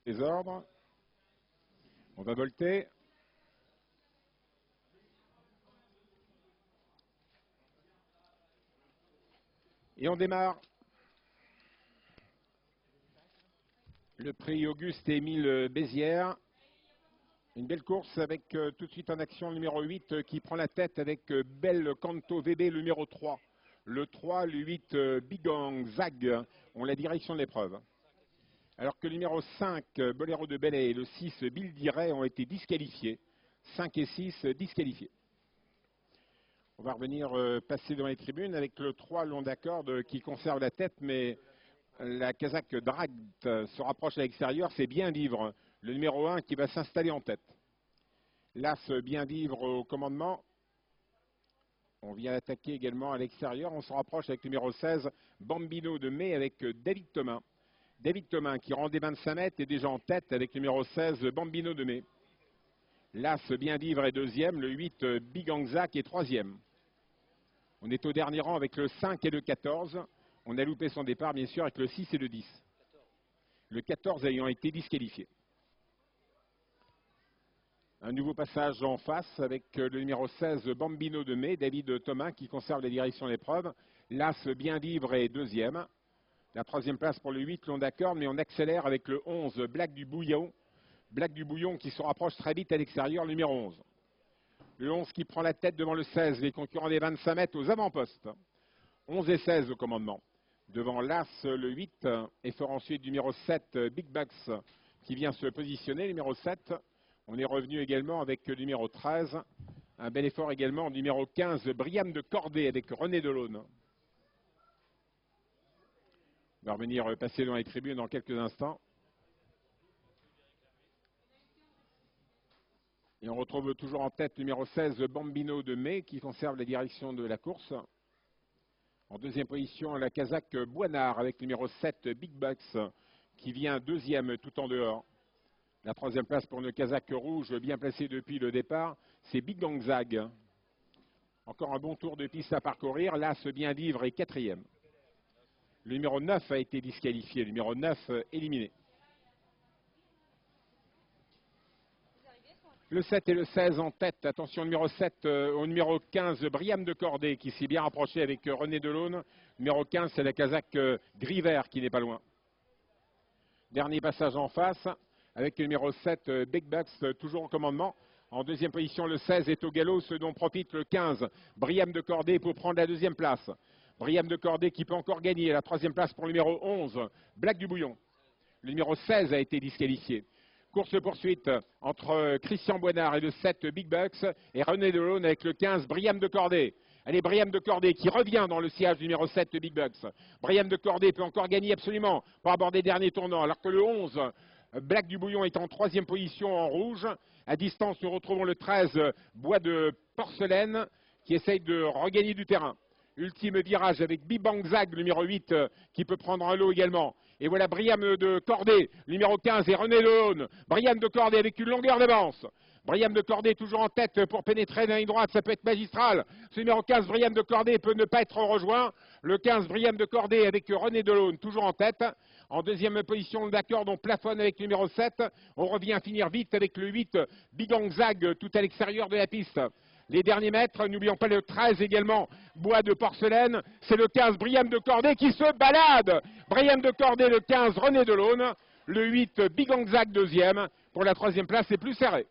Les ordres. On va volter. Et on démarre. Le prix Auguste-Émile Bézières. Une belle course avec tout de suite en action le numéro 8 qui prend la tête avec Bel Canto VB le numéro 3. Le 3, le 8 Bigang Zag ont la direction de l'épreuve. Alors que le numéro 5 Boléro de Belley et le 6 Bill Diray ont été disqualifiés. 5 et 6 disqualifiés. On va revenir passer devant les tribunes avec le 3 long d'acorde qui conserve la tête, mais la Kazakh Dragt se rapproche à l'extérieur. C'est Bien Vivre, le numéro 1 qui va s'installer en tête. L'As Bien Vivre au commandement. On vient attaquer également à l'extérieur. On se rapproche avec le numéro 16, Bambino de Mai avec David Thomas. David Thomas qui rend des 25 mètres est déjà en tête avec le numéro 16, Bambino de Mai. L'As Bien Vivre est deuxième, le 8 Bigangzak est troisième. On est au dernier rang avec le 5 et le 14. On a loupé son départ bien sûr avec le 6 et le 10. Le 14 ayant été disqualifié. Un nouveau passage en face avec le numéro 16 Bambino de Mai, David Thomas qui conserve la direction de l'épreuve. L'As Bien Vivre est deuxième. La troisième place pour le 8 long d'accord, mais on accélère avec le 11 Black du Bouillon. Black du Bouillon qui se rapproche très vite à l'extérieur, le numéro 11. Le 11 qui prend la tête devant le 16, les concurrents des 25 mètres aux avant-postes. 11 et 16 au commandement. Devant l'As, le 8, et fort ensuite du numéro 7, Big Bucks, qui vient se positionner, numéro 7. On est revenu également avec le numéro 13. Un bel effort également, numéro 15, Briam de Cordée avec René Delaune. On va revenir passer dans les tribunes dans quelques instants. Et on retrouve toujours en tête numéro 16, Bambino de Mai, qui conserve la direction de la course. En deuxième position, la Kazakh Boinard avec numéro 7, Big Bucks, qui vient deuxième tout en dehors. La troisième place pour le Kazakh rouge, bien placé depuis le départ, c'est Bigangzag. Encore un bon tour de piste à parcourir. L'As Bien Vivre est quatrième. Le numéro 9 a été disqualifié, le numéro 9 éliminé. Le 7 et le 16 en tête. Attention, numéro 7 au numéro 15, Briam de Cordée, qui s'est bien rapproché avec René Delaune. Numéro 15, c'est la Kazakh Griver, qui n'est pas loin. Dernier passage en face, avec le numéro 7, Big Bucks, toujours au commandement. En deuxième position, le 16 est au galop, ce dont profite le 15, Briam de Cordée, pour prendre la deuxième place. Briam de Cordée qui peut encore gagner. La troisième place pour le numéro 11, Black du Bouillon. Le numéro 16 a été disqualifié. Course-poursuite entre Christian Boinard et le 7 Big Bucks et René Delaune avec le 15 Briam de Cordée. Allez, Briam de Cordée qui revient dans le sillage du numéro 7 Big Bucks. Briam de Cordée peut encore gagner absolument pour aborder les derniers tournants, alors que le 11 Black du Bouillon est en troisième position en rouge. À distance, nous retrouvons le 13 Bois de Porcelaine qui essaye de regagner du terrain. Ultime virage avec Bibangzag, numéro 8, qui peut prendre un lot également. Et voilà Briam de Cordée, numéro 15, et René Delaune. Briam de Cordée avec une longueur d'avance. Briam de Cordée toujours en tête pour pénétrer dans la ligne droite, ça peut être magistral. Ce numéro 15, Briam de Cordée, peut ne pas être rejoint. Le 15, Briam de Cordée avec René Delaune, toujours en tête. En deuxième position, d'accord, on plafonne avec le numéro 7. On revient finir vite avec le 8, Bigangzag, tout à l'extérieur de la piste. Les derniers mètres, n'oublions pas le 13 également, Bois de Porcelaine, c'est le 15 Briam de Cordée qui se balade. Briam de Cordée, le 15 René Delaune, le 8 Bigangzag deuxième, pour la troisième place c'est plus serré.